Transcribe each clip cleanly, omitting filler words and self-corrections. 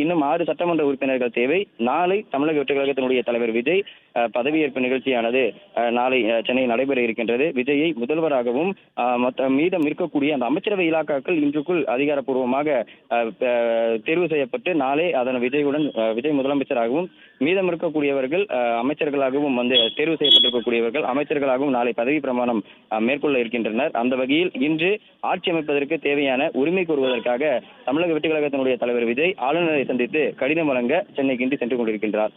இன்னும் 6 சட்டமன்ற உறுப்பினர்கள் தேவை. நாளை தமிழக வெற்றிக் கழகத்தினுடைய தலைவர் விஜய் பதவியேற்பு நிகழ்ச்சியானது நாளை சென்னையில் நடைபெற இருக்கின்றது. விஜயை முதல்வராகவும் மீதம் இருக்கக்கூடிய அந்த அமைச்சரவை இலாக்காக்கள் இன்றுக்குள் அதிகாரப்பூர்வமாக தேர்வு செய்யப்பட்டு நாளை அதன் விஜய் முதலமைச்சராகவும் மீதம் இருக்கக்கூடியவர்கள் அமைச்சர்களாகவும் தேர்வு செய்யப்பட்டிருக்கக்கூடியவர்கள் அமைச்சர்களாகவும் நாளை பதவி பிரமாணம் மேற்கொள்ள இருக்கின்றனர். அந்த வகையில் இன்று ஆட்சி அமைப்பதற்கு தேவையான உரிமை கோருவதற்காக தமிழக வெற்றிக் கழகத்தினுடைய தலைவர் விஜய் ஆளுநரை சந்தித்து கடிதம் வழங்க சென்னைக்கு இன்று சென்று கொண்டிருக்கின்றார்.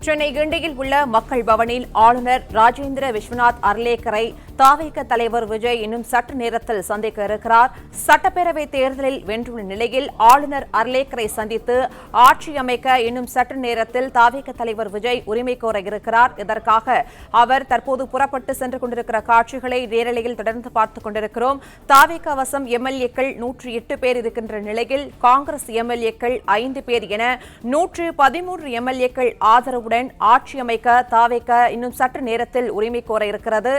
சென்னை கிண்டியில் உள்ள மக்கள் பவனில் ஆளுநர் ராஜேந்திர விஸ்வநாத் அர்லேக்கரை தாவேக தலைவர் விஜய் இன்னும் சற்று நேரத்தில் சந்திக்க இருக்கிறார். சட்டப்பேரவை தேர்தலில் வென்றுள்ள நிலையில் ஆளுநர் அர்லேக்கரை சந்தித்து ஆட்சி அமைக்க இன்னும் சற்று நேரத்தில் தாவேக தலைவர் விஜய் உரிமை கோர இருக்கிறார். இதற்காக அவர் தற்போது புறப்பட்டு சென்று கொண்டிருக்கிற காட்சிகளை நேரலையில் தொடர்ந்து பார்த்துக் கொண்டிருக்கிறோம். தாவேக வசம் எம்எல்ஏக்கள் 108 பேர் இருக்கின்ற நிலையில் காங்கிரஸ் எம்எல்ஏக்கள் 5 பேர் என 113 எம்எல்ஏக்கள் ஆதரவுடன் ஆட்சி அமைக்க தாவேக இன்னும் சற்று நேரத்தில் உரிமை கோர இருக்கிறது.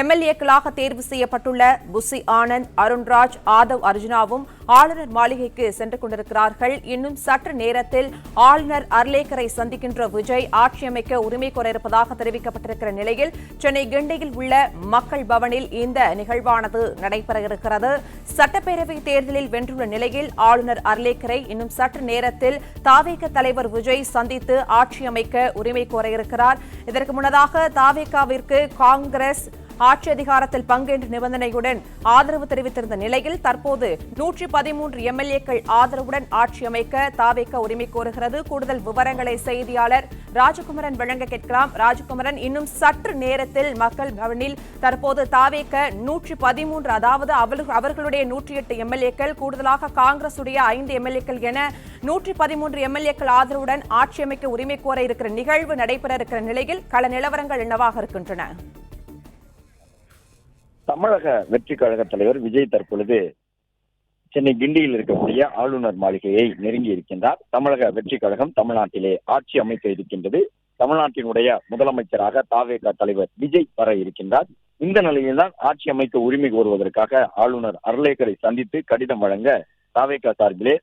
எம்எல்ஏக்களாக தேர்வு செய்யப்பட்டுள்ள புசி ஆனந்த், அருண்ராஜ், ஆதவ் அர்ஜுனாவும் ஆளுநர் மாளிகைக்கு சென்று கொண்டிருக்கிறார்கள். இன்னும் சற்று நேரத்தில் ஆளுநர் அர்லேக்கரை சந்திக்கின்ற விஜய் ஆட்சி அமைக்க உரிமை கோர இருப்பதாக தெரிவிக்கப்பட்டிருக்கிற நிலையில் சென்னை கிண்டியில் உள்ள மக்கள் பவனில் இந்த நிகழ்வானது நடைபெற இருக்கிறது. சட்டப்பேரவை தேர்தலில் வென்றுள்ள நிலையில் ஆளுநர் அர்லேக்கரை இன்னும் சற்று நேரத்தில் தாவேக தலைவர் விஜய் சந்தித்து ஆட்சி அமைக்க உரிமை கோர இருக்கிறார். இதற்கு முன்னதாக தாவேகாவிற்கு காங்கிரஸ் ஆட்சி அதிகாரத்தில் பங்கு என்ற நிபந்தனையுடன் ஆதரவு தெரிவித்திருந்த நிலையில் தற்போது 113 எம்எல்ஏக்கள் ஆதரவுடன் ஆட்சி அமைக்க தாவேக உரிமை கோருகிறது. கூடுதல் விவரங்களை செய்தியாளர் ராஜகுமரன் வழங்க கேட்கலாம். ராஜகுமரன், இன்னும் சற்று நேரத்தில் மக்கள் பவனில் தற்போது தாவேக 113 அதாவது அவர்களுடைய 108 எம்எல்ஏக்கள் கூடுதலாக காங்கிரஸ் உடைய 5 எம்எல்ஏக்கள் என 113 எம்எல்ஏக்கள் ஆதரவுடன் ஆட்சி அமைக்க உரிமை கோர இருக்கிற நிகழ்வு நடைபெற இருக்கிற நிலையில் கள நிலவரங்கள் என்னவாக இருக்கின்றன? தமிழக வெற்றி கழக தலைவர் விஜய் தற்பொழுது சென்னை கிண்டியில் இருக்கக்கூடிய ஆளுநர் மாளிகையை நெருங்கி இருக்கின்றார். தமிழக வெற்றி கழகம் தமிழ்நாட்டிலே ஆட்சி அமைக்க இருக்கின்றது. தமிழ்நாட்டினுடைய முதலமைச்சராக தாவேக தலைவர் விஜய் வர இருக்கின்றார். இந்த நிலையில்தான் ஆட்சி அமைக்க உரிமை கோருவதற்காக ஆளுநர் அர்லேக்கரை சந்தித்து கடிதம் வழங்க தாவேக சார்பிலே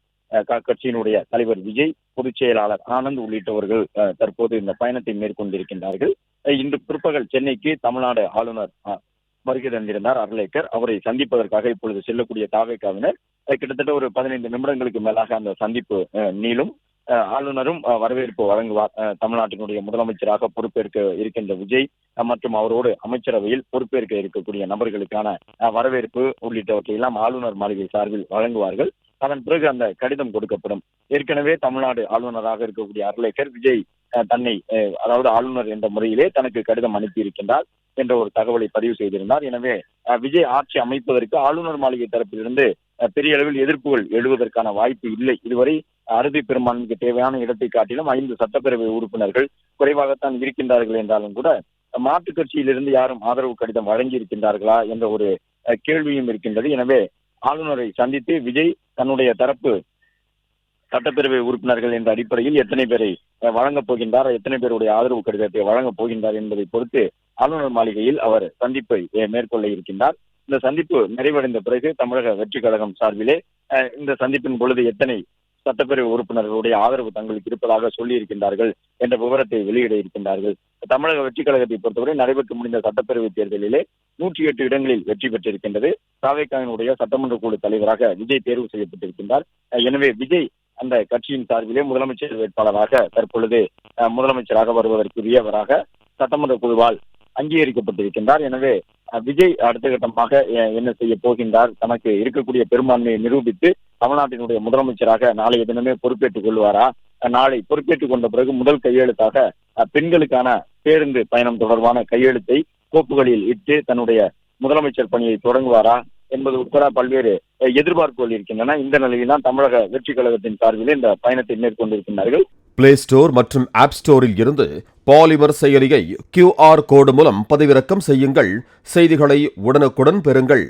கட்சியினுடைய தலைவர் விஜய், பொதுச் செயலாளர் ஆனந்த் உள்ளிட்டவர்கள் தற்போது இந்த பயணத்தை மேற்கொண்டிருக்கின்றார்கள். இன்று பிற்பகல் சென்னைக்கு தமிழ்நாடு ஆளுநர் வருகை தந்திருந்தார் அர்லேக்கர். அவரை சந்திப்பதற்காக இப்பொழுது செல்லக்கூடிய தாவேகாவினர் கிட்டத்தட்ட ஒரு 15 நிமிடங்களுக்கு மேலாக அந்த சந்திப்பு நீளும். ஆளுநரும் வரவேற்பு வழங்குவார். தமிழ்நாட்டினுடைய முதலமைச்சராக பொறுப்பேற்க இருக்கின்ற விஜய் மற்றும் அவரோடு அமைச்சரவையில் பொறுப்பேற்க இருக்கக்கூடிய நபர்களுக்கான வரவேற்பு உள்ளிட்டவற்றை எல்லாம் ஆளுநர் மாளிகை சார்பில் வழங்குவார்கள். அதன் பிறகு அந்த கடிதம் கொடுக்கப்படும். ஏற்கனவே தமிழ்நாடு ஆளுநராக இருக்கக்கூடிய அர்லேக்கர் விஜய் தன்னை அதாவது ஆளுநர் என்ற முறையிலே தனக்கு கடிதம் அனுப்பியிருக்கின்றார் என்ற ஒரு தகவலை பதிவு செய்திருந்தார். எனவே விஜய் ஆட்சி அமைப்பதற்கு ஆளுநர் மாளிகை தரப்பிலிருந்து பெரிய அளவில் எதிர்ப்புகள் எழுவதற்கான வாய்ப்பு இல்லை. இதுவரை அறுதி பெரும்பான்மைக்கு தேவையான இடத்தை காட்டிலும் 5 சட்டப்பேரவை உறுப்பினர்கள் குறைவாகத்தான் இருக்கின்றார்கள் என்றாலும் கூட மாற்றுக் கட்சியிலிருந்து யாரும் ஆதரவு கடிதம் வழங்கி இருக்கின்றார்களா என்ற ஒரு கேள்வியும் இருக்கின்றது. எனவே ஆளுநரை சந்தித்து விஜய் தன்னுடைய தரப்பு சட்டப்பேரவை உறுப்பினர்கள் என்ற அடிப்படையில் எத்தனை பேரை வழங்கப் போகின்றார், எத்தனை பேருடைய ஆதரவு கடிதத்தை வழங்கப் போகின்றார் என்பதை பொறுத்து ஆளுநர் மாளிகையில் அவர் சந்திப்பை மேற்கொள்ள இருக்கின்றார். இந்த சந்திப்பு நிறைவடைந்த பிறகு தமிழக வெற்றி கழகம் சார்பிலே இந்த சந்திப்பின் பொழுது எத்தனை சட்டப்பேரவை உறுப்பினர்களுடைய ஆதரவு தங்களுக்கு இருப்பதாக சொல்லி இருக்கின்றார்கள் என்ற விவரத்தை வெளியிட இருக்கின்றார்கள். தமிழக வெற்றி கழகத்தை பொறுத்தவரை நடைபெற்று முடிந்த சட்டப்பேரவை தேர்தலிலே 108 இடங்களில் வெற்றி பெற்றிருக்கின்றது. தாவேகாவினுடைய சட்டமன்ற குழு தலைவராக விஜய் தேர்வு செய்யப்பட்டிருக்கின்றார். எனவே விஜய் அந்த கட்சியின் சார்பிலே முதலமைச்சர் வேட்பாளராக தற்பொழுது முதலமைச்சராக வருவதற்குரியவராக சட்டமன்ற குழுவால் அங்கீகரிக்கப்பட்டிருக்கின்றார். எனவே விஜய் அடுத்த கட்டமாக என்ன செய்ய போகின்றார், தனக்கு இருக்கக்கூடிய பெரும்பான்மையை நிரூபித்து தமிழ்நாட்டினுடைய முதலமைச்சராக நாளைய தினமே பொறுப்பேற்றுக் கொள்வாரா, நாளை பொறுப்பேற்றுக் கொண்ட பிறகு முதல் கையெழுத்தாக பெண்களுக்கான பேருந்து பயணம் தொடர்பான கையெழுத்தை கோப்புகளில் இட்டு தன்னுடைய முதலமைச்சர் பணியை தொடங்குவாரா என்பது உட்பட பல்வேறு எதிர்பார்ப்புகள் இருக்கின்றன. இந்த நிலையில்தான் தமிழக வெற்றி கழகத்தின் சார்பில் இந்த பயணத்தை மேற்கொண்டிருக்கிறார்கள். பிளே ஸ்டோர் மற்றும் ஆப் ஸ்டோரில் இருந்து பாலிமர் செயலியை QR கோடு மூலம் பதிவிறக்கம் செய்யுங்கள். செய்திகளை உடனுக்குடன் பெறுங்கள்.